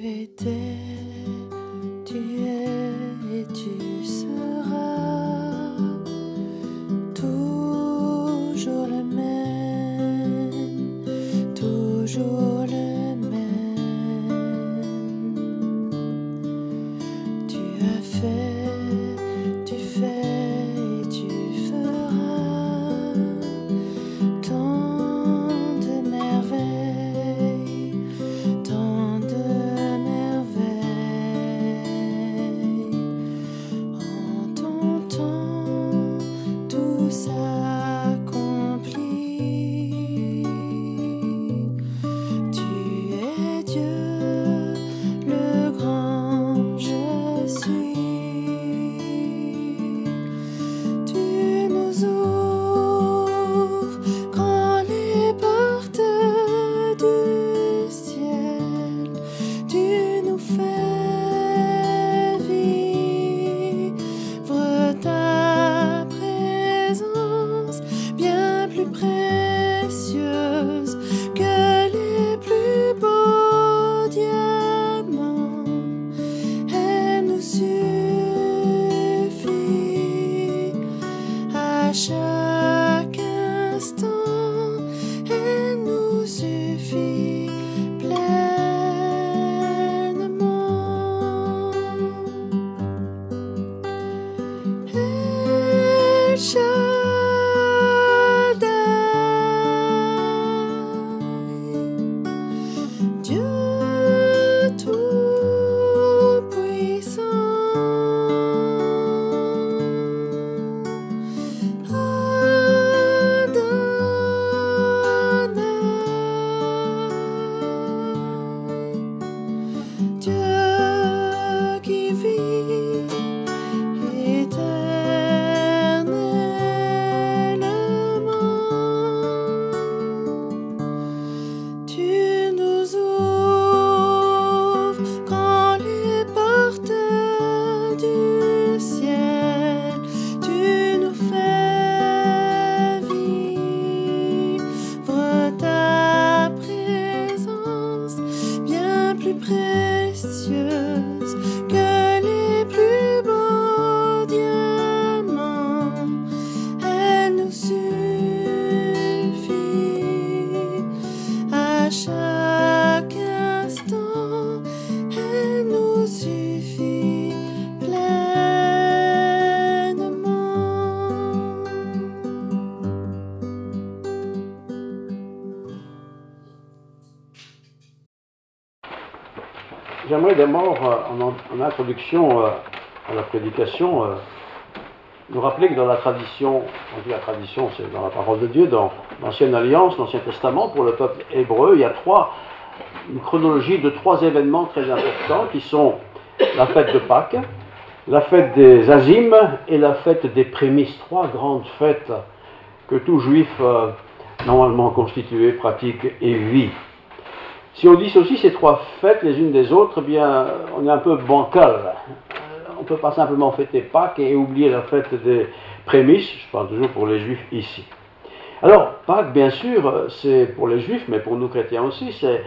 étais, tu es et tu seras toujours le même, toujours le même. Tu as fait, tu fais et tu feras tant de merveilles, tant de merveilles. En ton temps, tout s'accomplit. Tu es Dieu, le grand je suis. Tu nous ouvres grand les portes du ciel. Tu nous fais vivre ta présence, bien plus précieuse que les plus beaux diamants. Elle nous suffit à chaque instant. Elle nous suffit pleinement. El Shaddai, Dieu tout-puissant. Adonai, Dieu qui vit éternellement. Tu nous ouvres quand les portes du ciel. Tu nous fais vivre ta présence, bien plus précieuse que les plus beaux diamants. Elle nous suffit à chaque instant. Elle nous suffit pleinement. J'aimerais d'abord, en introduction à la prédication, nous rappeler que dans la tradition, on dit la tradition, c'est dans la parole de Dieu, dans l'Ancienne Alliance, l'Ancien Testament, pour le peuple hébreu, il y a une chronologie de 3 événements très importants qui sont la fête de Pâques, la fête des Azimes et la fête des prémices. 3 grandes fêtes que tout juif normalement constitué pratique et vit. Si on dissocie ces 3 fêtes les unes des autres, eh bien, on est un peu bancal. On ne peut pas simplement fêter Pâques et oublier la fête des prémices. Je parle toujours pour les juifs ici. Alors, Pâques, bien sûr, c'est pour les juifs, mais pour nous chrétiens aussi, c'est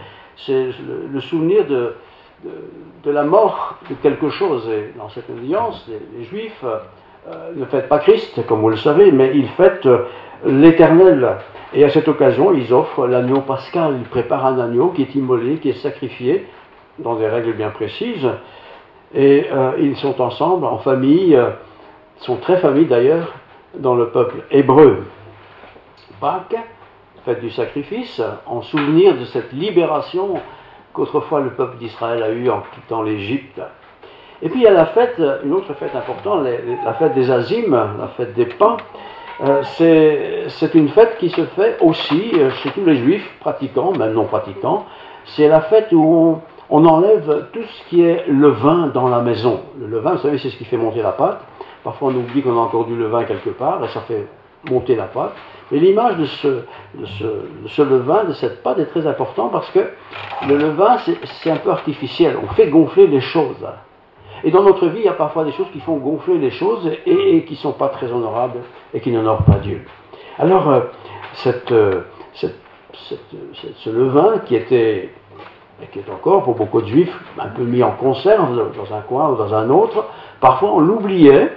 le souvenir de la mort de quelque chose. Et dans cette alliance, les juifs ne fêtent pas Christ, comme vous le savez, mais ils fêtent l'Éternel. Et à cette occasion, ils offrent l'agneau pascal. Ils préparent un agneau qui est immolé, qui est sacrifié, dans des règles bien précises. Et ils sont ensemble, en famille, ils sont très familles d'ailleurs, dans le peuple hébreu. Pâques, fête du sacrifice, en souvenir de cette libération qu'autrefois le peuple d'Israël a eue en quittant l'Égypte. Et puis il y a la fête, une autre fête importante, la fête des Azimes, la fête des pains. C'est une fête qui se fait aussi chez tous les juifs pratiquants, même non pratiquants. C'est la fête où on enlève tout ce qui est levain dans la maison. Le levain, vous savez, c'est ce qui fait monter la pâte. Parfois on oublie qu'on a encore du levain quelque part et ça fait monter la pâte. Et l'image de ce levain, de cette pâte est très importante parce que le levain, c'est un peu artificiel. On fait gonfler les choses. Et dans notre vie, il y a parfois des choses qui font gonfler les choses et qui ne sont pas très honorables et qui n'honorent pas Dieu. Alors, ce levain qui était et qui est encore, pour beaucoup de juifs, un peu mis en conserve dans un coin ou dans un autre. Parfois on l'oubliait,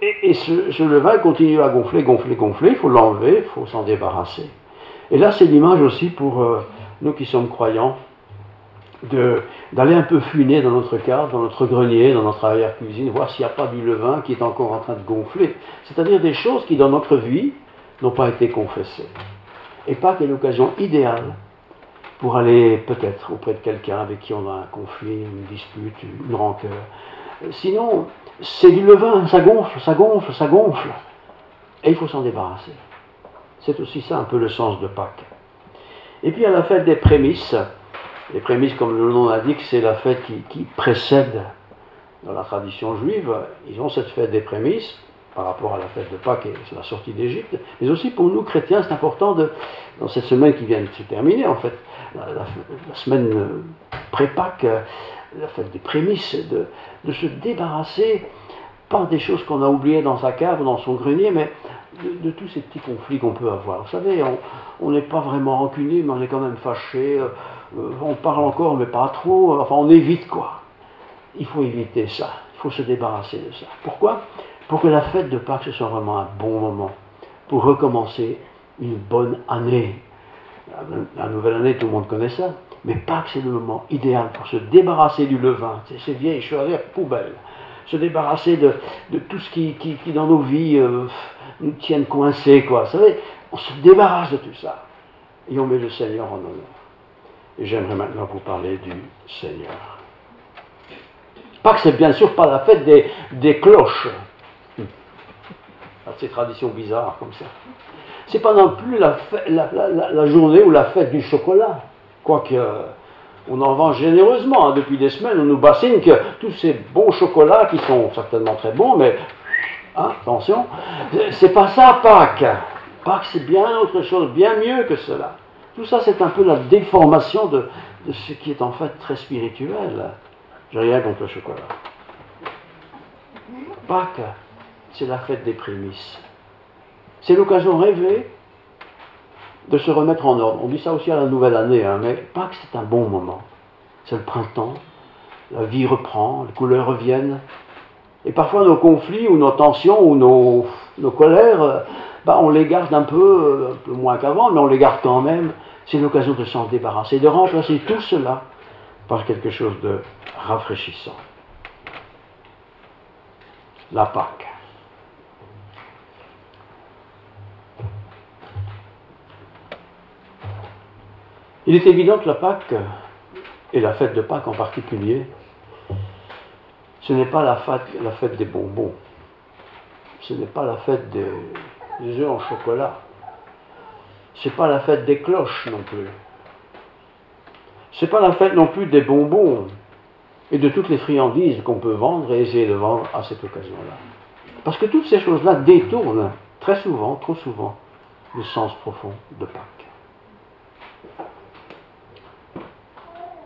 et ce levain continue à gonfler, il faut l'enlever, il faut s'en débarrasser. Et là c'est l'image aussi pour nous qui sommes croyants, d'aller un peu fouiner dans notre cave, dans notre grenier, dans notre arrière-cuisine, voir s'il n'y a pas du levain qui est encore en train de gonfler. C'est-à-dire des choses qui dans notre vie n'ont pas été confessées. Et Pâques est l'occasion idéale pour aller peut-être auprès de quelqu'un avec qui on a un conflit, une dispute, une rancœur. Sinon, c'est du levain, ça gonfle. Et il faut s'en débarrasser. C'est aussi ça un peu le sens de Pâques. Et puis à la fête des prémices, les prémices, comme le nom l'indique, c'est la fête qui précède dans la tradition juive. Ils ont cette fête des prémices par rapport à la fête de Pâques et la sortie d'Égypte. Mais aussi pour nous chrétiens, c'est important, dans cette semaine qui vient de se terminer, en fait, la semaine pré-Pâques, la fête des prémices, de se débarrasser, pas des choses qu'on a oubliées dans sa cave ou dans son grenier, mais de tous ces petits conflits qu'on peut avoir. Vous savez, on n'est pas vraiment rancunier, mais on est quand même fâché. On parle encore, mais pas trop. Enfin, on évite quoi. Il faut éviter ça. Il faut se débarrasser de ça. Pourquoi ? Pour que la fête de Pâques, ce soit vraiment un bon moment. Pour recommencer une bonne année. La nouvelle année, tout le monde connaît ça. Mais Pâques, c'est le moment idéal pour se débarrasser du levain. C'est ces vieilles choses, poubelle. Se débarrasser de tout ce qui dans nos vies, nous tiennent coincés, quoi. Vous savez, on se débarrasse de tout ça. Et on met le Seigneur en honneur. Et j'aimerais maintenant vous parler du Seigneur. Pâques, c'est bien sûr pas la fête des cloches. Ces traditions bizarres comme ça. C'est pas non plus la journée ou la fête du chocolat. Quoique, on en vend généreusement. Hein. Depuis des semaines, on nous bassine que tous ces bons chocolats, qui sont certainement très bons, mais attention, c'est pas ça Pâques. Pâques, c'est bien autre chose, bien mieux que cela. Tout ça, c'est un peu la déformation de ce qui est en fait très spirituel. J'ai rien contre le chocolat. Pâques, c'est la fête des prémices. C'est l'occasion rêvée de se remettre en ordre. On dit ça aussi à la nouvelle année, hein, mais Pâques, c'est un bon moment. C'est le printemps, la vie reprend, les couleurs reviennent. Et parfois, nos conflits, ou nos tensions, ou nos colères, on les garde un peu moins qu'avant, mais on les garde quand même. C'est l'occasion de s'en débarrasser, de remplacer tout cela par quelque chose de rafraîchissant. La Pâque. Il est évident que la Pâque, et la fête de Pâques en particulier, ce n'est pas la fête des bonbons. Ce n'est pas la fête des œufs en chocolat. Ce n'est pas la fête des cloches non plus. Ce n'est pas la fête non plus des bonbons et de toutes les friandises qu'on peut vendre et essayer de vendre à cette occasion-là. Parce que toutes ces choses-là détournent très souvent, trop souvent, le sens profond de Pâques.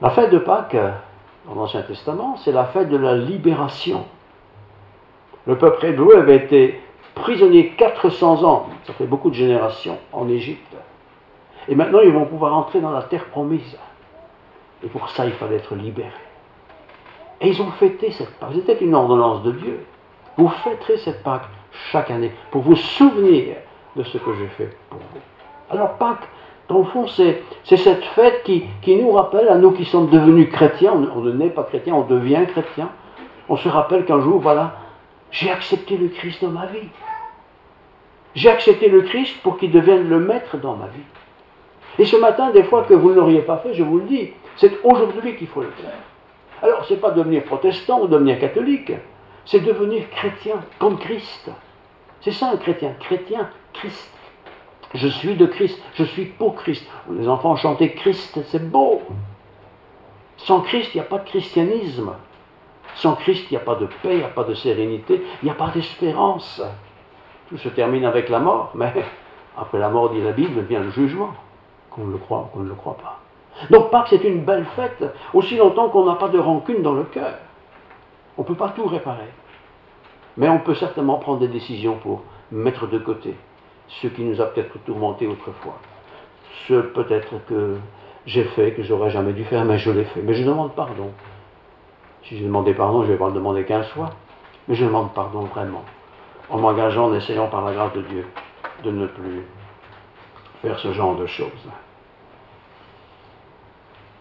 La fête de Pâques, dans l'Ancien Testament, c'est la fête de la libération. Le peuple hébreu avait été prisonnier 400 ans, ça fait beaucoup de générations, en Égypte. Et maintenant, ils vont pouvoir entrer dans la terre promise. Et pour ça, il fallait être libéré. Et ils ont fêté cette Pâque. C'était une ordonnance de Dieu. Vous fêterez cette Pâque chaque année pour vous souvenir de ce que j'ai fait pour vous. Alors Pâques, dans le fond, c'est cette fête qui nous rappelle, à nous qui sommes devenus chrétiens, on ne naît pas chrétien, on devient chrétien. On se rappelle qu'un jour, voilà, j'ai accepté le Christ dans ma vie. J'ai accepté le Christ pour qu'il devienne le maître dans ma vie. Et ce matin, des fois que vous ne l'auriez pas fait, je vous le dis, c'est aujourd'hui qu'il faut le faire. Alors, ce n'est pas devenir protestant ou devenir catholique, c'est devenir chrétien, comme Christ. C'est ça un chrétien, Christ. Je suis de Christ, je suis pour Christ. Les enfants chantaient Christ, c'est beau. Sans Christ, il n'y a pas de christianisme. Sans Christ, il n'y a pas de paix, il n'y a pas de sérénité, il n'y a pas d'espérance. Tout se termine avec la mort, mais après la mort, dit la Bible, vient le jugement, qu'on le croit ou qu'on ne le croit pas. Donc Pâques, c'est une belle fête, aussi longtemps qu'on n'a pas de rancune dans le cœur. On ne peut pas tout réparer. Mais on peut certainement prendre des décisions pour mettre de côté ce qui nous a peut-être tourmenté autrefois. Ce peut-être que j'ai fait que j'aurais jamais dû faire, mais je l'ai fait. Mais je demande pardon. Si j'ai demandé pardon, je ne vais pas le demander 15 fois, mais je demande pardon vraiment, en m'engageant, en essayant par la grâce de Dieu de ne plus faire ce genre de choses.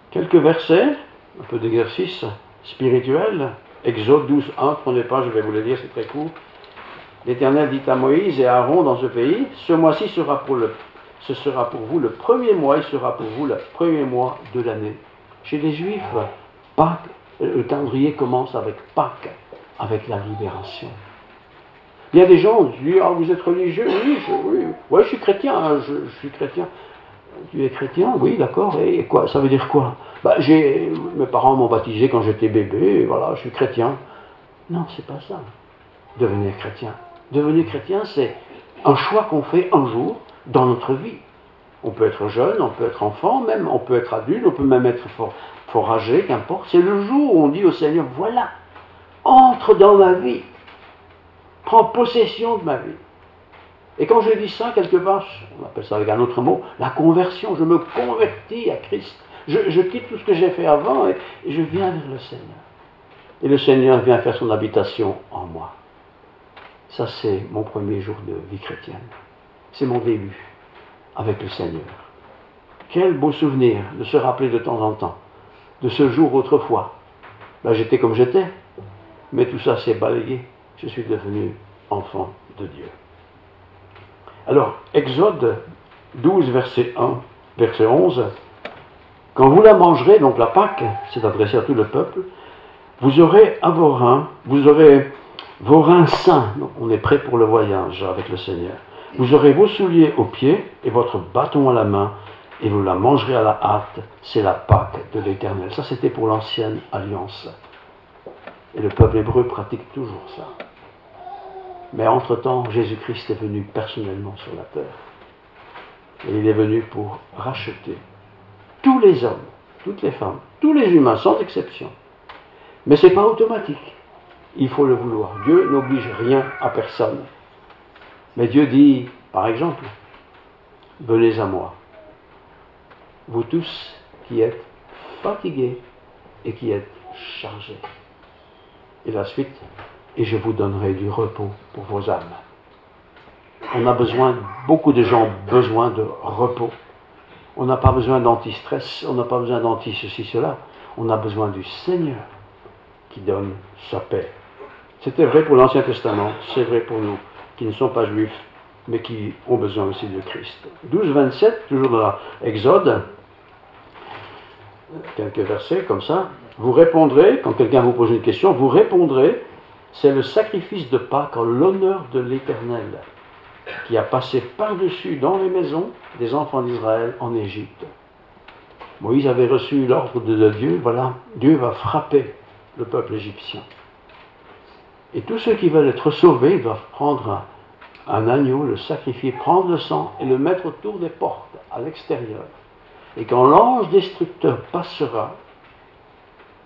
Quelques versets, un peu d'exercice spirituel. Exode 12, 1, prenez pas, je vais vous le lire, c'est très court. L'Éternel dit à Moïse et à Aaron dans ce pays, ce mois-ci ce sera pour vous le premier mois, il sera pour vous le premier mois de l'année. Chez les Juifs, Pâques, le calendrier commence avec Pâques, avec la libération. Il y a des gens qui disent, ah, vous êtes religieux? Oui, je suis chrétien, hein, je suis chrétien. Tu es chrétien? Oui, d'accord, et quoi? Ça veut dire quoi? Mes parents m'ont baptisé quand j'étais bébé, et voilà, je suis chrétien. Non, c'est pas ça, devenir chrétien. Devenir chrétien, c'est un choix qu'on fait un jour dans notre vie. On peut être jeune, on peut être enfant, même, on peut être adulte, on peut même être fort âgé, qu'importe. C'est le jour où on dit au Seigneur, voilà, entre dans ma vie, prends possession de ma vie. Et quand je dis ça, quelque part, on appelle ça avec un autre mot, la conversion, je me convertis à Christ. Je quitte tout ce que j'ai fait avant et je viens vers le Seigneur. Et le Seigneur vient faire son habitation en moi. Ça, c'est mon premier jour de vie chrétienne. C'est mon début avec le Seigneur. Quel beau souvenir de se rappeler de temps en temps de ce jour autrefois. Là, j'étais comme j'étais, mais tout ça s'est balayé. Je suis devenu enfant de Dieu. Alors, Exode 12, verset 1, verset 11, quand vous la mangerez, donc la Pâque, c'est adressé à tout le peuple, vous aurez à vos reins, vous aurez vos reins sains, donc on est prêt pour le voyage avec le Seigneur. Vous aurez vos souliers aux pieds et votre bâton à la main, et vous la mangerez à la hâte, c'est la Pâque de l'Éternel. Ça, c'était pour l'ancienne alliance. Et le peuple hébreu pratique toujours ça. Mais entre-temps, Jésus-Christ est venu personnellement sur la terre. Et il est venu pour racheter tous les hommes, toutes les femmes, tous les humains, sans exception. Mais ce n'est pas automatique. Il faut le vouloir. Dieu n'oblige rien à personne. Mais Dieu dit, par exemple, venez à moi, vous tous qui êtes fatigués et qui êtes chargés. Et la suite, et je vous donnerai du repos pour vos âmes. On a besoin, beaucoup de gens ont besoin de repos. On n'a pas besoin d'anti-stress, on n'a pas besoin d'anti-ceci, cela. On a besoin du Seigneur qui donne sa paix. C'était vrai pour l'Ancien Testament, c'est vrai pour nous qui ne sont pas juifs, mais qui ont besoin aussi de Christ. 12, 27, toujours dans l'Exode, quelques versets comme ça. Vous répondrez, quand quelqu'un vous pose une question, vous répondrez, c'est le sacrifice de Pâques en l'honneur de l'Éternel qui a passé par-dessus dans les maisons des enfants d'Israël en Égypte. Moïse avait reçu l'ordre de Dieu, voilà, Dieu va frapper le peuple égyptien. Et tous ceux qui veulent être sauvés doivent prendre un agneau, le sacrifier, prendre le sang et le mettre autour des portes, à l'extérieur. Et quand l'ange destructeur passera,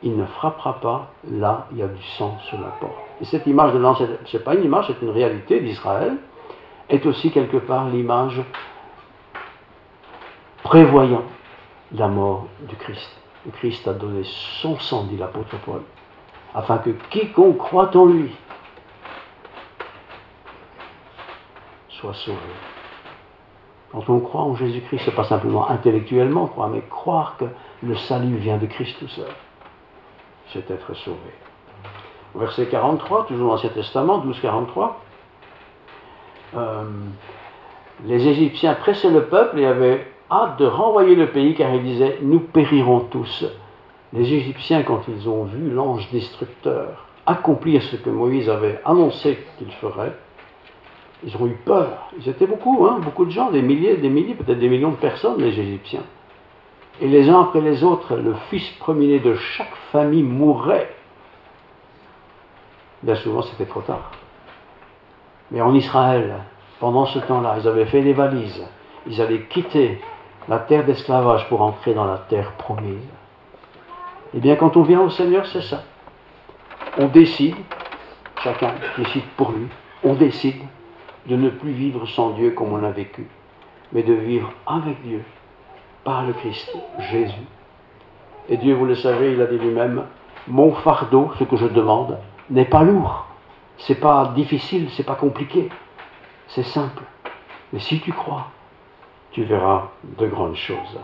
il ne frappera pas, là il y a du sang sur la porte. Et cette image de l'ange, ce n'est pas une image, c'est une réalité d'Israël, est aussi quelque part l'image prévoyant la mort du Christ. Le Christ a donné son sang, dit l'apôtre Paul, afin que quiconque croit en lui soit sauvé. Quand on croit en Jésus-Christ, ce n'est pas simplement intellectuellement croire, mais croire que le salut vient de Christ tout seul. C'est être sauvé. Verset 43, toujours dans l'Ancien Testament, 12, 43. Les Égyptiens pressaient le peuple et avaient hâte de renvoyer le pays car ils disaient « Nous périrons tous ». Les Égyptiens, quand ils ont vu l'ange destructeur accomplir ce que Moïse avait annoncé qu'il ferait, ils ont eu peur. Ils étaient beaucoup, beaucoup de gens, des milliers, peut-être des millions de personnes, les Égyptiens. Et les uns après les autres, le fils premier-né de chaque famille mourait. Bien souvent, c'était trop tard. Mais en Israël, pendant ce temps-là, ils avaient fait des valises. Ils allaient quitter la terre d'esclavage pour entrer dans la terre promise. Eh bien, quand on vient au Seigneur, c'est ça. On décide, chacun décide pour lui, on décide de ne plus vivre sans Dieu comme on a vécu, mais de vivre avec Dieu, par le Christ Jésus. Et Dieu, vous le savez, il a dit lui-même, mon fardeau, ce que je demande, n'est pas lourd, c'est pas difficile, c'est pas compliqué, c'est simple. Mais si tu crois, tu verras de grandes choses.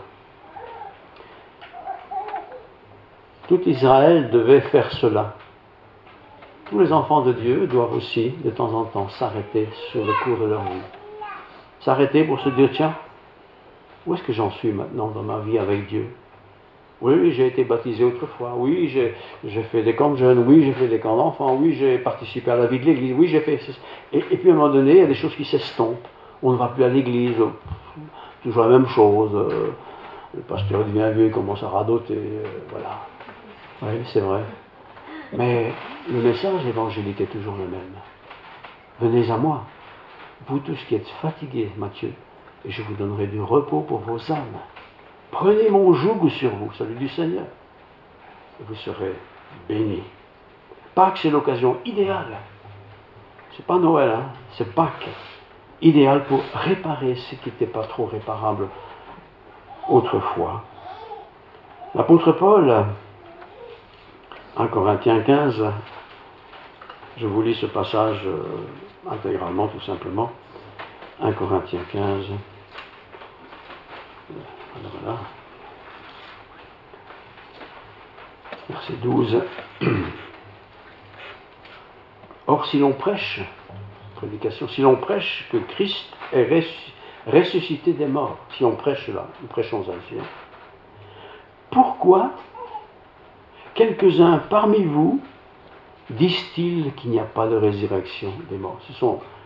Tout Israël devait faire cela. Tous les enfants de Dieu doivent aussi, de temps en temps, s'arrêter sur le cours de leur vie. S'arrêter pour se dire, tiens, où est-ce que j'en suis maintenant dans ma vie avec Dieu? Oui, j'ai été baptisé autrefois. Oui, j'ai fait des camps de jeunes. Oui, j'ai fait des camps d'enfants. Oui, j'ai participé à la vie de l'église. Oui, j'ai fait... Et puis à un moment donné, il y a des choses qui s'estompent. On ne va plus à l'église. Toujours la même chose. Le pasteur devient vieux, il commence à radoter. Voilà. Oui, c'est vrai. Mais le message évangélique est toujours le même. Venez à moi, vous tous qui êtes fatigués, Matthieu, et je vous donnerai du repos pour vos âmes. Prenez mon joug sur vous, celui du Seigneur, et vous serez bénis. Pâques, c'est l'occasion idéale. C'est pas Noël, hein, c'est Pâques. Idéal pour réparer ce qui n'était pas trop réparable autrefois. L'apôtre Paul, 1 Corinthiens 15, je vous lis ce passage intégralement, tout simplement. 1 Corinthiens 15. Voilà. Verset 12. Or, si l'on prêche, prédication, si l'on prêche que Christ est ressuscité des morts, si on prêche là, nous prêchons ainsi, hein, pourquoi quelques-uns parmi vous disent-ils qu'il n'y a pas de résurrection des morts?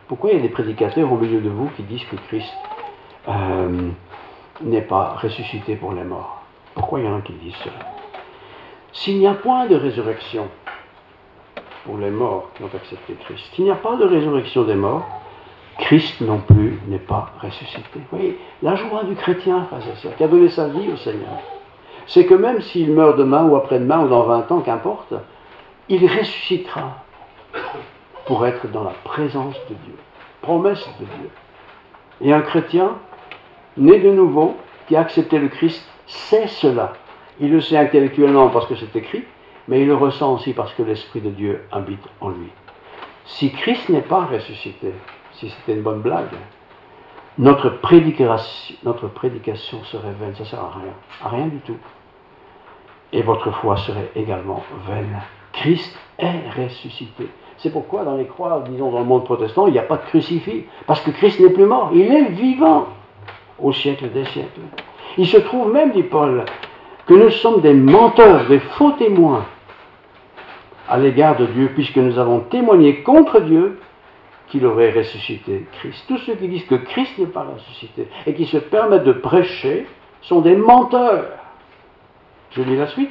Pourquoi il y a des prédicateurs au milieu de vous qui disent que Christ n'est pas ressuscité pour les morts? Pourquoi il y en a qui disent cela? S'il n'y a point de résurrection pour les morts qui ont accepté Christ, s'il n'y a pas de résurrection des morts, Christ non plus n'est pas ressuscité. Vous voyez, la joie du chrétien, frères et sœurs, qui a donné sa vie au Seigneur, c'est que même s'il meurt demain ou après-demain ou dans 20 ans, qu'importe, il ressuscitera pour être dans la présence de Dieu. Promesse de Dieu. Et un chrétien, né de nouveau, qui a accepté le Christ, sait cela. Il le sait intellectuellement parce que c'est écrit, mais il le ressent aussi parce que l'Esprit de Dieu habite en lui. Si Christ n'est pas ressuscité, si c'était une bonne blague, notre prédication serait vaine, ça ne sert à rien du tout. Et votre foi serait également vaine. Christ est ressuscité. C'est pourquoi dans les croix, disons dans le monde protestant, il n'y a pas de crucifix. Parce que Christ n'est plus mort, il est vivant au siècle des siècles. Il se trouve même, dit Paul, que nous sommes des menteurs, des faux témoins à l'égard de Dieu, puisque nous avons témoigné contre Dieu qu'il aurait ressuscité Christ. Tous ceux qui disent que Christ n'est pas ressuscité et qui se permettent de prêcher sont des menteurs. Je lis la suite.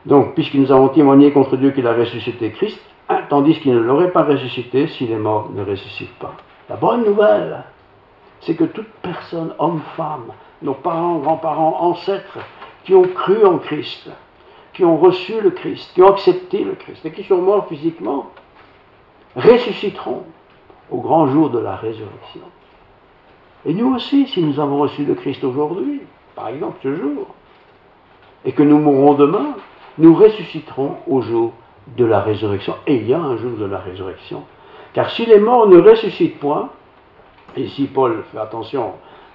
Donc, puisque nous avons témoigné contre Dieu qu'il a ressuscité Christ, tandis qu'il ne l'aurait pas ressuscité si les morts ne ressuscitent pas. La bonne nouvelle, c'est que toute personne, homme, femme, nos parents, grands-parents, ancêtres, qui ont cru en Christ, qui ont reçu le Christ, qui ont accepté le Christ, et qui sont morts physiquement, ressusciteront au grand jour de la résurrection. Et nous aussi, si nous avons reçu le Christ aujourd'hui, par exemple ce jour, et que nous mourrons demain, nous ressusciterons au jour de la résurrection. Et il y a un jour de la résurrection. Car si les morts ne ressuscitent point, et ici Paul fait attention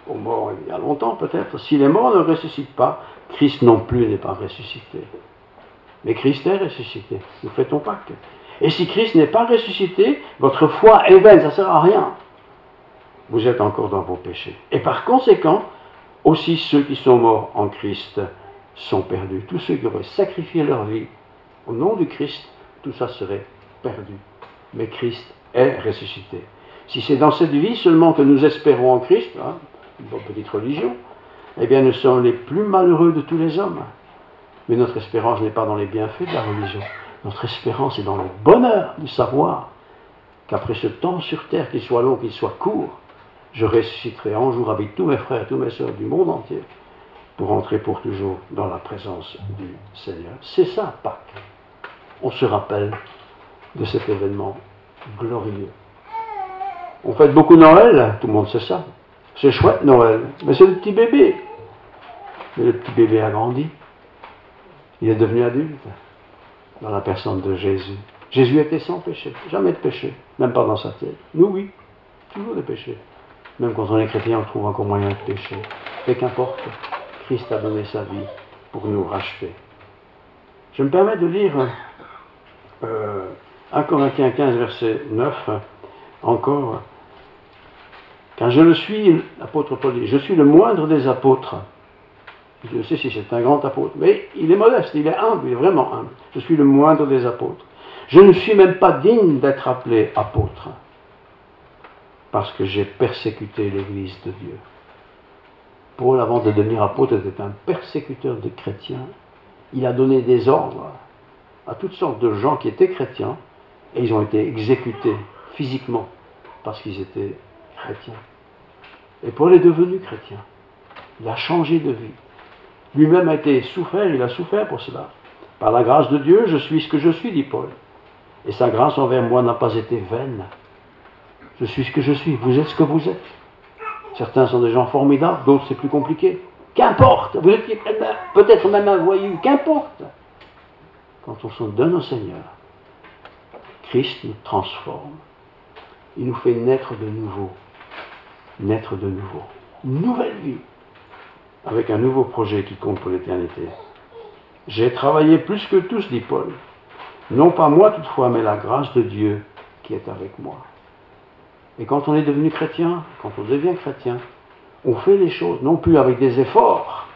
aux morts il y a longtemps peut-être, si les morts ne ressuscitent pas, Christ non plus n'est pas ressuscité. Mais Christ est ressuscité. Nous fêtons Pâques. Et si Christ n'est pas ressuscité, votre foi est vaine, ça ne sert à rien. Vous êtes encore dans vos péchés. Et par conséquent, aussi ceux qui sont morts en Christ sont perdus. Tous ceux qui auraient sacrifié leur vie au nom du Christ, tout ça serait perdu. Mais Christ est ressuscité. Si c'est dans cette vie seulement que nous espérons en Christ, hein, une petite religion, eh bien nous sommes les plus malheureux de tous les hommes. Mais notre espérance n'est pas dans les bienfaits de la religion. Notre espérance est dans le bonheur de savoir qu'après ce temps sur terre, qu'il soit long, qu'il soit court, je ressusciterai un jour avec tous mes frères, tous mes sœurs du monde entier, pour entrer pour toujours dans la présence du Seigneur. C'est ça, Pâques. On se rappelle de cet événement glorieux. On fête beaucoup Noël, tout le monde sait ça. C'est chouette Noël, mais c'est le petit bébé. Mais le petit bébé a grandi. Il est devenu adulte dans la personne de Jésus. Jésus était sans péché, jamais de péché, même pas dans sa tête. Nous, oui, toujours des péchés. Même quand on est chrétien, on trouve encore moyen de pécher. Mais qu'importe, Christ a donné sa vie pour nous racheter. Je me permets de lire 1 Corinthiens 15, verset 9, encore. Car je le suis, l'apôtre Paul dit, je suis le moindre des apôtres. Je sais si c'est un grand apôtre, mais il est modeste, il est humble, il est vraiment humble. Je suis le moindre des apôtres. Je ne suis même pas digne d'être appelé apôtre, parce que j'ai persécuté l'Église de Dieu. Paul, avant de devenir apôtre, était un persécuteur des chrétiens. Il a donné des ordres à toutes sortes de gens qui étaient chrétiens, et ils ont été exécutés physiquement, parce qu'ils étaient chrétiens. Et Paul est devenu chrétien. Il a changé de vie. Lui-même a été souffert, il a souffert pour cela. Par la grâce de Dieu, je suis ce que je suis, dit Paul. Et sa grâce envers moi n'a pas été vaine. Je suis ce que je suis, vous êtes ce que vous êtes. Certains sont des gens formidables, d'autres c'est plus compliqué. Qu'importe, vous êtes peut-être même un voyou, qu'importe. Quand on se donne au Seigneur, Christ nous transforme. Il nous fait naître de nouveau. Naître de nouveau. Une nouvelle vie. Avec un nouveau projet qui compte pour l'éternité. J'ai travaillé plus que tous, dit Paul. Non pas moi toutefois, mais la grâce de Dieu qui est avec moi. Et quand on est devenu chrétien, quand on devient chrétien, on fait les choses, non plus avec des efforts,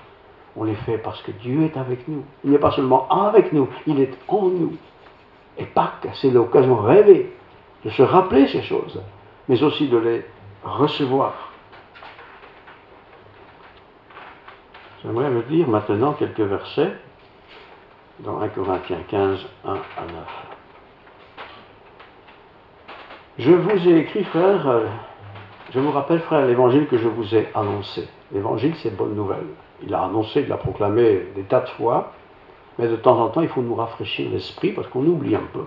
on les fait parce que Dieu est avec nous. Il n'est pas seulement avec nous, il est en nous. Et Pâques, c'est l'occasion rêvée de se rappeler ces choses, mais aussi de les recevoir. J'aimerais vous lire maintenant quelques versets dans 1 Corinthiens 15, 1 à 9. Je vous ai écrit, frère, je vous rappelle, frère, l'évangile que je vous ai annoncé. L'évangile, c'est bonne nouvelle. Il a annoncé, il l'a proclamé des tas de fois, mais de temps en temps, il faut nous rafraîchir l'esprit parce qu'on oublie un peu.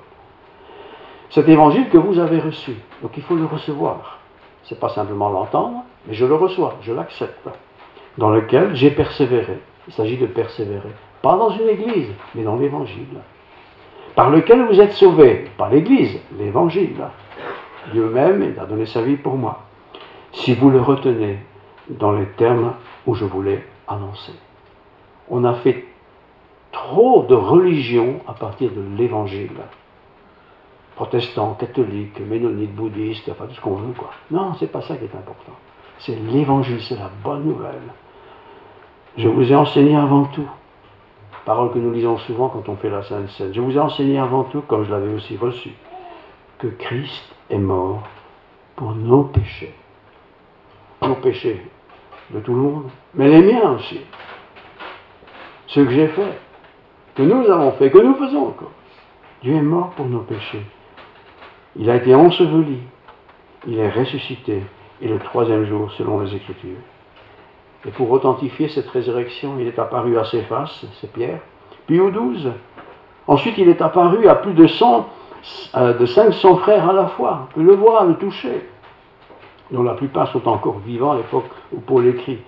Cet évangile que vous avez reçu, donc il faut le recevoir. Ce n'est pas simplement l'entendre, mais je le reçois, je l'accepte. Dans lequel j'ai persévéré. Il s'agit de persévérer. Pas dans une église, mais dans l'évangile. Par lequel vous êtes sauvés. Pas l'église, l'évangile. Dieu même, il a donné sa vie pour moi. Si vous le retenez dans les termes où je vous l'ai annoncé. On a fait trop de religion à partir de l'évangile. Protestants, catholiques, ménonites, bouddhistes, enfin tout ce qu'on veut, quoi. Non, c'est pas ça qui est important. C'est l'évangile, c'est la bonne nouvelle. Je vous ai enseigné avant tout, parole que nous lisons souvent quand on fait la Sainte Seine, je vous ai enseigné avant tout, comme je l'avais aussi reçu, que Christ est mort pour nos péchés. Nos péchés de tout le monde, mais les miens aussi. Ceux que j'ai faits, que nous avons fait, que nous faisons encore. Dieu est mort pour nos péchés. Il a été enseveli, il est ressuscité, et le troisième jour, selon les Écritures. Et pour authentifier cette résurrection, il est apparu à Céphas, c'est Pierre, puis aux 12. Ensuite, il est apparu à plus de 500 frères à la fois, que le voir, le toucher, dont la plupart sont encore vivants à l'époque où Paul écrit,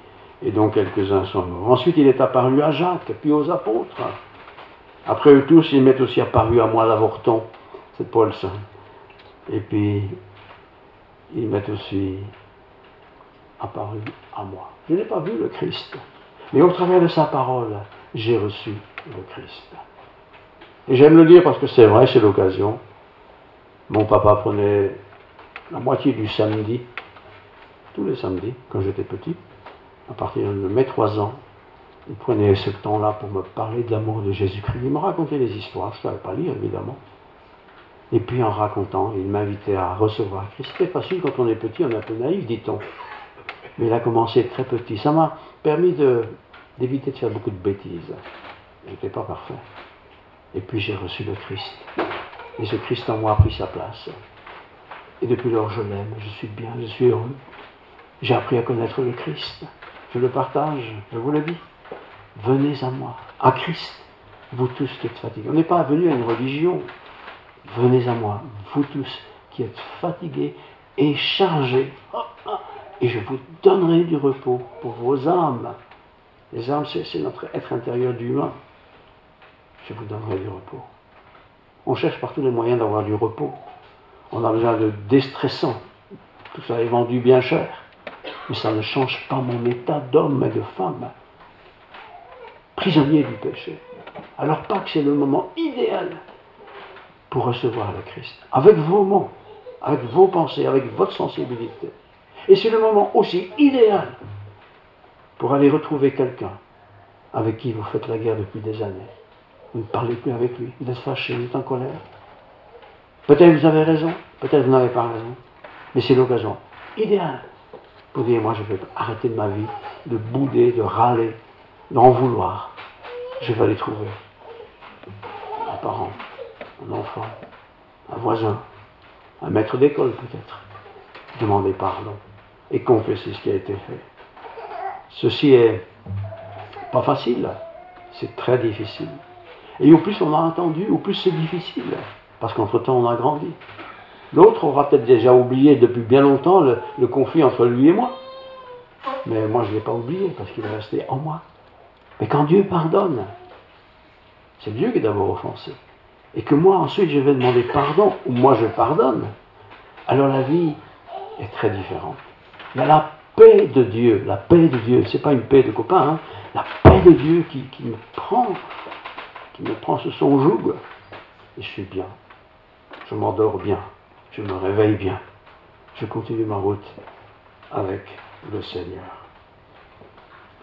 et dont quelques-uns sont morts. Ensuite, il est apparu à Jacques, puis aux apôtres. Après eux tous, il m'est aussi apparu à moi, l'avorton, c'est Paul Saint. Et puis, il m'est aussi apparu à moi. Je n'ai pas vu le Christ, mais au travers de sa parole, j'ai reçu le Christ. Et j'aime le dire parce que c'est vrai, c'est l'occasion. Mon papa prenait la moitié du samedi, tous les samedis, quand j'étais petit, à partir de mes 3 ans, il prenait ce temps-là pour me parler de l'amour de Jésus-Christ. Il me racontait des histoires, je ne savais pas lire évidemment. Et puis en racontant, il m'invitait à recevoir Christ. C'était facile quand on est petit, on est un peu naïf, dit-on. Mais il a commencé très petit. Ça m'a permis d'éviter de faire beaucoup de bêtises. Je n'étais pas parfait. Et puis j'ai reçu le Christ. Et ce Christ en moi a pris sa place. Et depuis lors, je l'aime, je suis bien, je suis heureux. J'ai appris à connaître le Christ. Je le partage, je vous le dis. Venez à moi, à Christ, vous tous qui êtes fatigués. On n'est pas venu à une religion. Venez à moi, vous tous qui êtes fatigués et chargés, et je vous donnerai du repos pour vos âmes. Les âmes, c'est notre être intérieur d'humain. Je vous donnerai du repos. On cherche par tous les moyens d'avoir du repos. On a besoin de déstressants. Tout ça est vendu bien cher. Mais ça ne change pas mon état d'homme et de femme. Prisonnier du péché. Alors Pâques, c'est le moment idéal pour recevoir le Christ. Avec vos mots, avec vos pensées, avec votre sensibilité. Et c'est le moment aussi idéal pour aller retrouver quelqu'un avec qui vous faites la guerre depuis des années. Vous ne parlez plus avec lui, vous êtes fâché, vous êtes en colère. Peut-être vous avez raison, peut-être vous n'avez pas raison, mais c'est l'occasion idéale pour dire, moi je vais arrêter de ma vie, de bouder, de râler, d'en vouloir. Je vais aller trouver un parent, un enfant, un voisin, un maître d'école peut-être, demander pardon et confesser ce qui a été fait. Ceci est pas facile, c'est très difficile. Et au plus on a entendu, au plus c'est difficile, parce qu'entre-temps on a grandi. L'autre aura peut-être déjà oublié depuis bien longtemps le conflit entre lui et moi. Mais moi je ne l'ai pas oublié, parce qu'il est resté en moi. Mais quand Dieu pardonne, c'est Dieu qui est d'abord offensé. Et que moi ensuite je vais demander pardon, ou moi je pardonne, alors la vie est très différente. Il y a la paix de Dieu, c'est pas une paix de copain, hein, la paix de Dieu qui me prend sous son joug, et je suis bien, je m'endors bien, je me réveille bien, je continue ma route avec le Seigneur.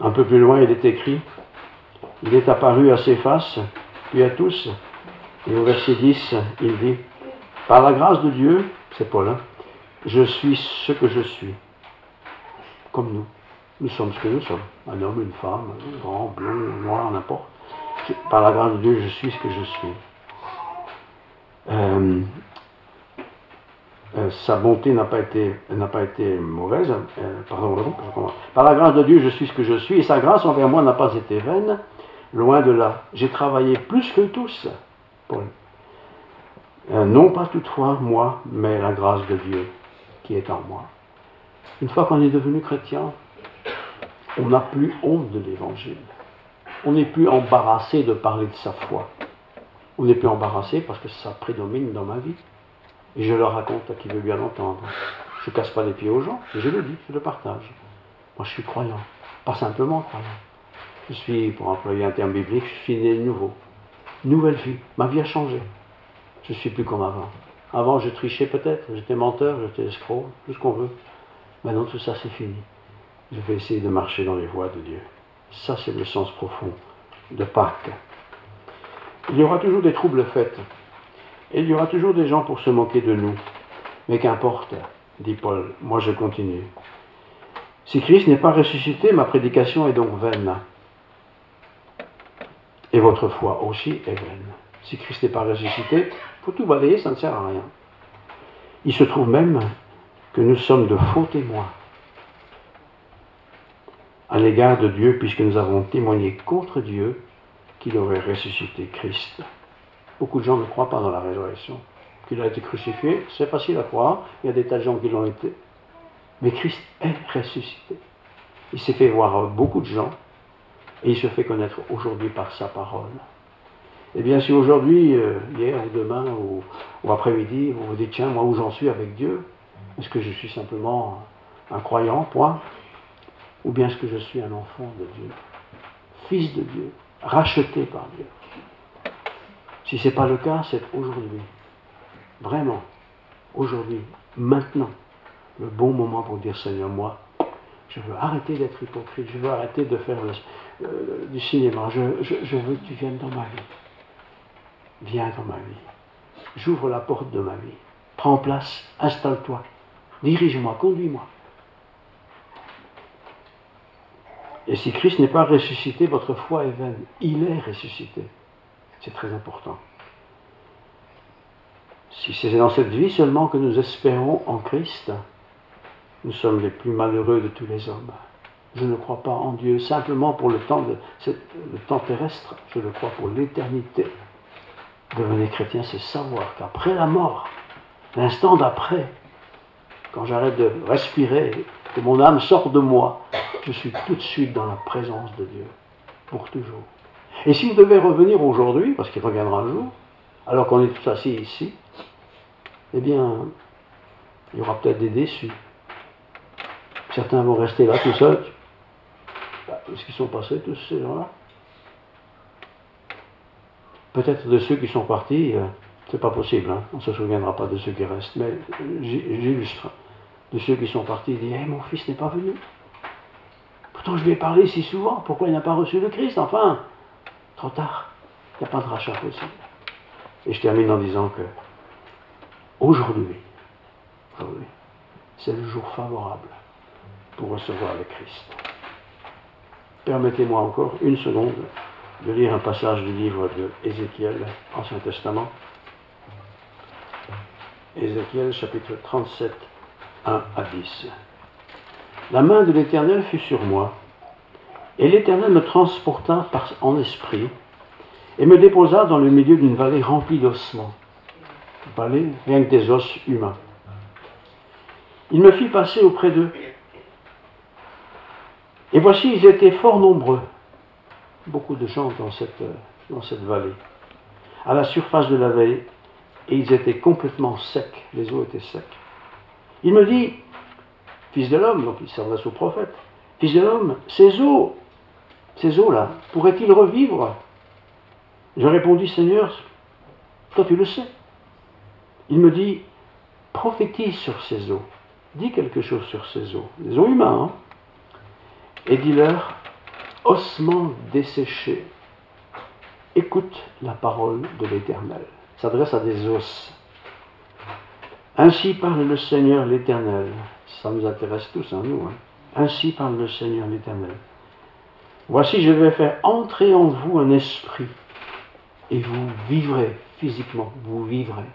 Un peu plus loin, il est écrit, il est apparu à Céphas, puis à tous, et au verset 10, il dit, par la grâce de Dieu, c'est Paul, hein, je suis ce que je suis, comme nous. Nous sommes ce que nous sommes, un homme, une femme, un grand, blond, noir, n'importe. Par la grâce de Dieu, je suis ce que je suis. Sa bonté n'a pas été mauvaise. Par la grâce de Dieu, je suis ce que je suis, et sa grâce envers moi n'a pas été vaine, loin de là. J'ai travaillé plus que tous, Paul. Non pas toutefois moi, mais la grâce de Dieu qui est en moi. Une fois qu'on est devenu chrétien, on n'a plus honte de l'évangile. On n'est plus embarrassé de parler de sa foi. On n'est plus embarrassé parce que ça prédomine dans ma vie. Et je le raconte à qui veut bien l'entendre. Je ne casse pas les pieds aux gens, et je le dis, je le partage. Moi je suis croyant, pas simplement croyant. Je suis, pour employer un terme biblique, je suis né de nouveau. Nouvelle vie, ma vie a changé. Je ne suis plus comme avant. Avant je trichais peut-être, j'étais menteur, j'étais escroc, tout ce qu'on veut. Maintenant tout ça c'est fini. Je vais essayer de marcher dans les voies de Dieu. Ça, c'est le sens profond de Pâques. Il y aura toujours des troubles faits. Et il y aura toujours des gens pour se moquer de nous. Mais qu'importe, dit Paul, moi je continue. Si Christ n'est pas ressuscité, ma prédication est donc vaine. Et votre foi aussi est vaine. Si Christ n'est pas ressuscité, il faut tout balayer, ça ne sert à rien. Il se trouve même que nous sommes de faux témoins à l'égard de Dieu, puisque nous avons témoigné contre Dieu qu'il aurait ressuscité Christ. Beaucoup de gens ne croient pas dans la résurrection. Qu'il a été crucifié, c'est facile à croire, il y a des tas de gens qui l'ont été. Mais Christ est ressuscité. Il s'est fait voir beaucoup de gens, et il se fait connaître aujourd'hui par sa parole. Eh bien, si aujourd'hui, hier ou demain, ou après-midi, vous vous dites, tiens, moi où j'en suis avec Dieu, est-ce que je suis simplement un croyant, point ? Ou bien est-ce que je suis un enfant de Dieu, fils de Dieu, racheté par Dieu? Si ce n'est pas le cas, c'est aujourd'hui, vraiment, aujourd'hui, maintenant, le bon moment pour dire, Seigneur, moi, je veux arrêter d'être hypocrite, je veux arrêter de faire du cinéma, je veux que tu viennes dans ma vie. Viens dans ma vie. J'ouvre la porte de ma vie. Prends place, installe-toi, dirige-moi, conduis-moi. Et si Christ n'est pas ressuscité, votre foi est vaine. Il est ressuscité. C'est très important. Si c'est dans cette vie seulement que nous espérons en Christ, nous sommes les plus malheureux de tous les hommes. Je ne crois pas en Dieu simplement pour le temps terrestre, je le crois pour l'éternité. Devenir chrétien, c'est savoir qu'après la mort, l'instant d'après, quand j'arrête de respirer, que mon âme sort de moi, je suis tout de suite dans la présence de Dieu, pour toujours. Et s'il devait revenir aujourd'hui, parce qu'il reviendra un jour, alors qu'on est tous assis ici, eh bien, il y aura peut-être des déçus. Certains vont rester là tout seuls. Est-ce qu'ils sont passés, tous ces gens-là? Peut-être de ceux qui sont partis, c'est pas possible, hein, on ne se souviendra pas de ceux qui restent, mais j'illustre. De ceux qui sont partis, il dit, hey, mon fils n'est pas venu. Pourtant, je lui ai parlé si souvent, pourquoi il n'a pas reçu le Christ? Enfin, trop tard, il n'y a pas de rachat possible. Et je termine en disant que aujourd'hui, c'est le jour favorable pour recevoir le Christ. Permettez-moi encore une seconde de lire un passage du livre de Ézéchiel, Ancien Testament. Ézéchiel, chapitre 37, 1 à 10. La main de l'Éternel fut sur moi, et l'Éternel me transporta en esprit, et me déposa dans le milieu d'une vallée remplie d'ossements. Vallée, rien que des os humains. Il me fit passer auprès d'eux. Et voici, ils étaient fort nombreux. Beaucoup de gens dans cette vallée. À la surface de la vallée, et ils étaient complètement secs. Les eaux étaient secs. Il me dit, fils de l'homme, donc il s'adresse au prophète, fils de l'homme, ces eaux-là, pourraient-ils revivre? Je répondis, Seigneur, toi tu le sais. Il me dit, prophétise sur ces eaux. Dis quelque chose sur ces eaux. Les eaux humaines, hein? Et dis-leur, ossements desséchés, écoute la parole de l'Éternel. Il s'adresse à des os. Ainsi parle le Seigneur l'Éternel. Ça nous intéresse tous, hein, nous. Hein. Ainsi parle le Seigneur l'Éternel. Voici, je vais faire entrer en vous un esprit, et vous vivrez physiquement, vous vivrez.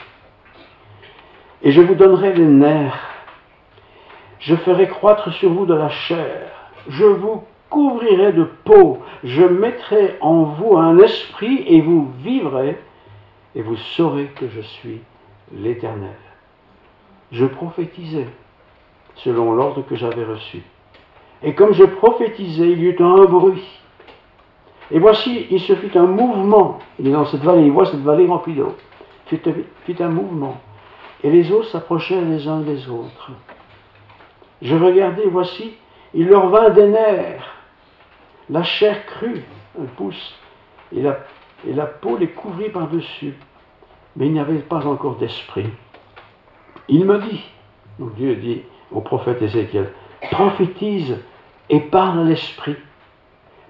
Et je vous donnerai les nerfs. Je ferai croître sur vous de la chair. Je vous couvrirai de peau. Je mettrai en vous un esprit, et vous vivrez, et vous saurez que je suis l'Éternel. Je prophétisais selon l'ordre que j'avais reçu. Et comme je prophétisais, il y eut un bruit. Et voici, il se fit un mouvement. Il est dans cette vallée, il voit cette vallée remplie d'eau. Il fit un mouvement. Et les eaux s'approchaient les uns des autres. Je regardais, voici, il leur vint des nerfs. La chair crut, un pouce, et la peau les couvrit par-dessus. Mais il n'y avait pas encore d'esprit. Il me dit, donc Dieu dit au prophète Ézéchiel, prophétise et parle à l'esprit.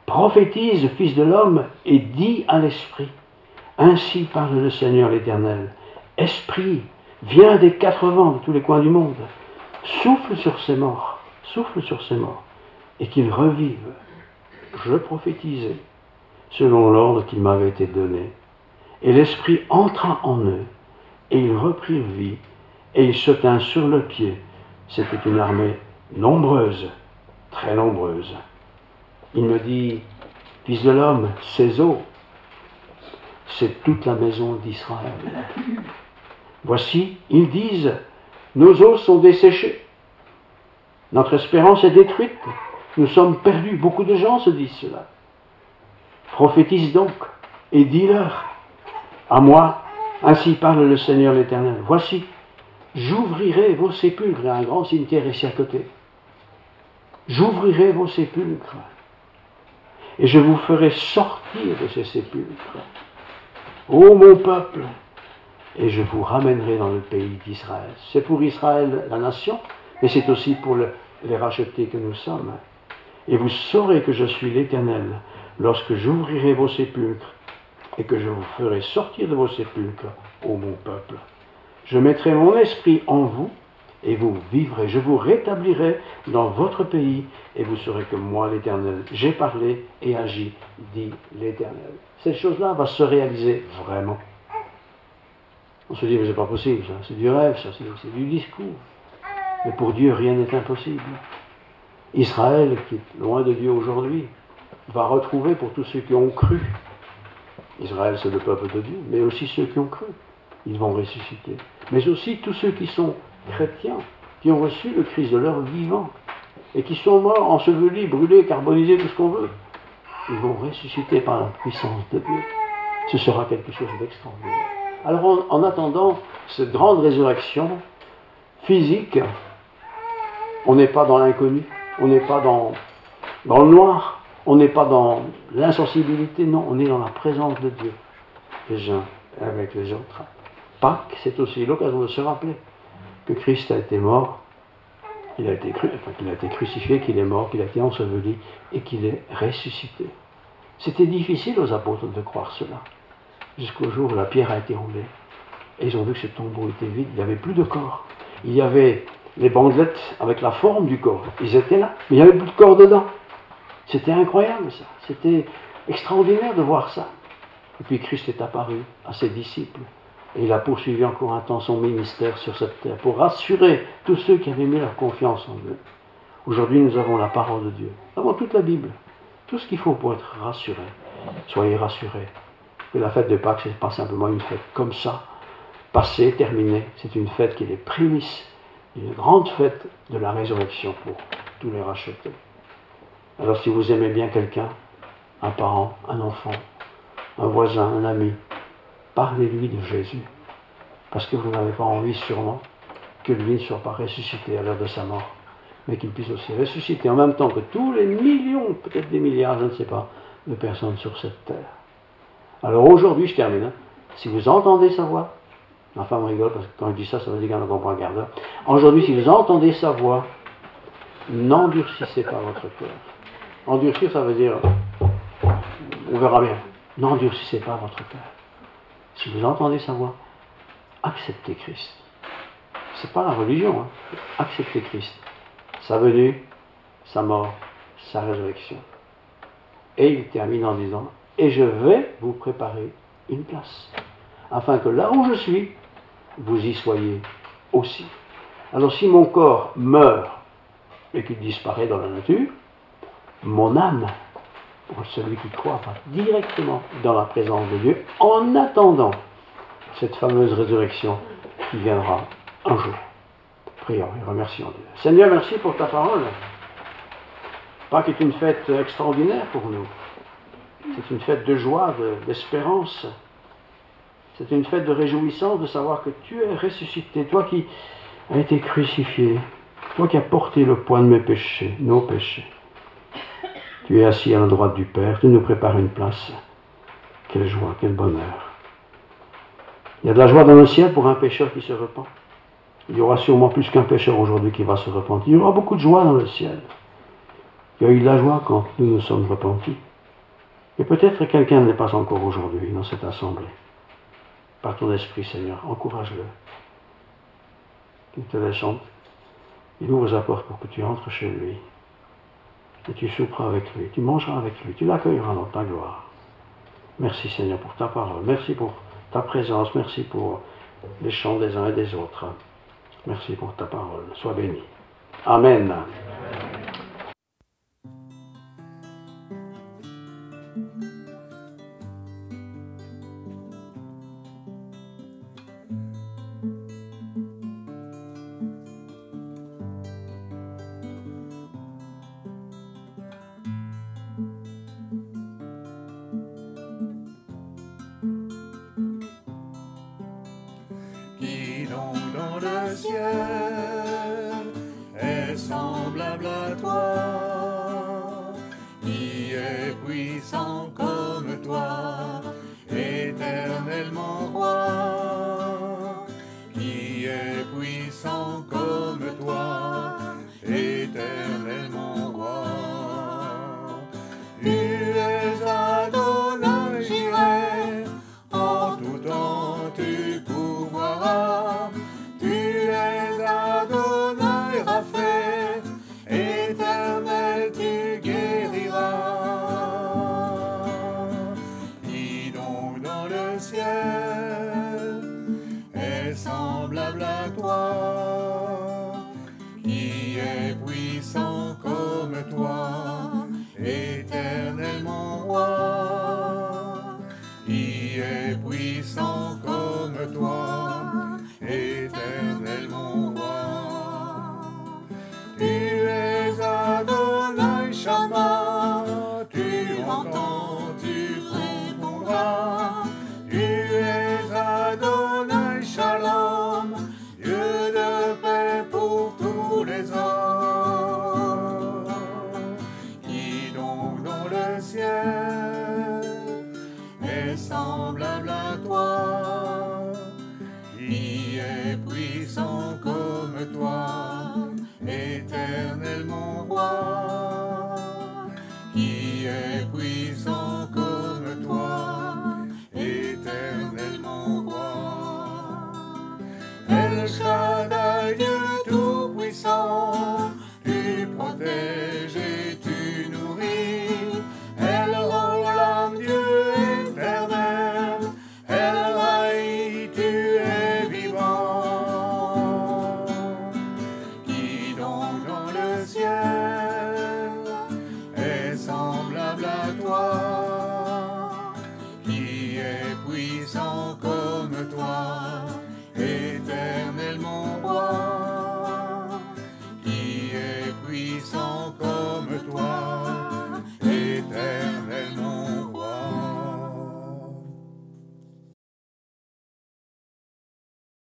Prophétise, fils de l'homme, et dis à l'esprit. Ainsi parle le Seigneur l'Éternel. Esprit, viens des quatre vents de tous les coins du monde. Souffle sur ces morts, et qu'ils revivent. Je prophétisais selon l'ordre qui m'avait été donné. Et l'Esprit entra en eux, et ils reprirent vie, et ils se tinrent sur le pied. C'était une armée nombreuse, très nombreuse. Il me dit, fils de l'homme, ces eaux, c'est toute la maison d'Israël. Voici, ils disent, nos eaux sont desséchées, notre espérance est détruite, nous sommes perdus. Beaucoup de gens se disent cela. Prophétise donc, et dis-leur, à moi, ainsi parle le Seigneur l'Éternel. Voici, j'ouvrirai vos sépulcres. Il y a un grand cimetière ici à côté. J'ouvrirai vos sépulcres. Et je vous ferai sortir de ces sépulcres. Ô mon peuple, et je vous ramènerai dans le pays d'Israël. C'est pour Israël, la nation, mais c'est aussi pour les rachetés que nous sommes. Et vous saurez que je suis l'Éternel lorsque j'ouvrirai vos sépulcres et que je vous ferai sortir de vos sépulcres, ô mon peuple. Je mettrai mon esprit en vous et vous vivrez. Je vous rétablirai dans votre pays et vous saurez que moi, l'Éternel, j'ai parlé et agi, dit l'Éternel. Ces choses-là vont se réaliser vraiment. On se dit, mais c'est pas possible, ça. C'est du rêve, ça. C'est du discours. Mais pour Dieu, rien n'est impossible. Israël, qui est loin de Dieu aujourd'hui, va retrouver pour tous ceux qui ont cru. Israël, c'est le peuple de Dieu, mais aussi ceux qui ont cru. Ils vont ressusciter. Mais aussi tous ceux qui sont chrétiens, qui ont reçu le Christ de leur vivant. et qui sont morts, ensevelis, brûlés, carbonisés, tout ce qu'on veut, ils vont ressusciter par la puissance de Dieu. Ce sera quelque chose d'extraordinaire. Alors en attendant cette grande résurrection physique, on n'est pas dans l'inconnu, on n'est pas dans le noir, on n'est pas dans l'insensibilité, non, on est dans la présence de Dieu, les uns avec les autres. Pâques, c'est aussi l'occasion de se rappeler que Christ a été mort, qu'il a été crucifié, qu'il est mort, qu'il a été enseveli et qu'il est ressuscité. C'était difficile aux apôtres de croire cela, jusqu'au jour où la pierre a été roulée. Et ils ont vu que ce tombeau était vide, il n'y avait plus de corps. Il y avait les bandelettes avec la forme du corps, ils étaient là, mais il n'y avait plus de corps dedans. C'était incroyable ça, c'était extraordinaire de voir ça. Et puis Christ est apparu à ses disciples, et il a poursuivi encore un temps son ministère sur cette terre, pour rassurer tous ceux qui avaient mis leur confiance en lui. Aujourd'hui, nous avons la parole de Dieu, nous avons toute la Bible, tout ce qu'il faut pour être rassurés. Soyez rassurés que la fête de Pâques, ce n'est pas simplement une fête comme ça, passée, terminée, c'est une fête qui est les prémices, une grande fête de la résurrection pour tous les rachetés. Alors si vous aimez bien quelqu'un, un parent, un enfant, un voisin, un ami, parlez-lui de Jésus, parce que vous n'avez pas envie sûrement que lui ne soit pas ressuscité à l'heure de sa mort, mais qu'il puisse aussi ressusciter en même temps que tous les millions, peut-être des milliards, je ne sais pas, de personnes sur cette terre. Alors aujourd'hui, je termine, si vous entendez sa voix, ma femme rigole parce que quand je dis ça, ça veut dire qu'elle ne comprend pas un quart d'heure. Aujourd'hui, si vous entendez sa voix, n'endurcissez pas votre cœur. Endurcir, ça veut dire, on verra bien, n'endurcissez pas votre cœur. Si vous entendez sa voix, acceptez Christ. C'est pas la religion, hein. Acceptez Christ. Sa venue, sa mort, sa résurrection. Et il termine en disant, et je vais vous préparer une place, afin que là où je suis, vous y soyez aussi. Alors si mon corps meurt et qu'il disparaît dans la nature, mon âme, pour celui qui croit, va directement dans la présence de Dieu, en attendant cette fameuse résurrection qui viendra un jour. Prions et remercions Dieu. Seigneur, merci pour ta parole. Pâques est une fête extraordinaire pour nous. C'est une fête de joie, d'espérance. C'est une fête de réjouissance de savoir que tu es ressuscité, toi qui as été crucifié, toi qui as porté le poids de mes péchés, nos péchés. Tu es assis à la droite du Père, tu nous prépares une place. Quelle joie, quel bonheur. Il y a de la joie dans le ciel pour un pécheur qui se repent. Il y aura sûrement plus qu'un pécheur aujourd'hui qui va se repentir. Il y aura beaucoup de joie dans le ciel. Il y a eu de la joie quand nous nous sommes repentis. Et peut-être quelqu'un n'est pas encore aujourd'hui dans cette assemblée. Par ton esprit, Seigneur, encourage-le. Qu'il te laisse entrer. Il ouvre sa porte pour que tu entres chez lui. Et tu souperas avec lui, tu mangeras avec lui, tu l'accueilleras dans ta gloire. Merci Seigneur pour ta parole, merci pour ta présence, merci pour les chants des uns et des autres. Merci pour ta parole, sois béni. Amen. Qui donc dans le ciel est semblable à toi, qui est puissant comme toi, éternellement roi, qui est puissant comme toi, éternellement roi. Tu es Adonai Jireh, en tout temps tu pourvoiras. Tu es Adonai Rapha, éternel tu guériras. Qui donc dans le ciel est semblable à toi, qui est puissant comme toi, éternellement roi, qui est puissant comme toi, éternellement roi. Tu es ciel est semblable à toi, qui est puissant comme toi, éternel mon roi, qui est puissant comme toi, éternel mon roi. El Shaddai, Dieu tout-puissant, tu protèges et tu nourris. El Olam, Dieu éternel, El Raï, tu es vivant. Qui donc dans le ciel est semblable à toi, qui est puissant comme toi, éternel mon roi, qui est puissant comme toi.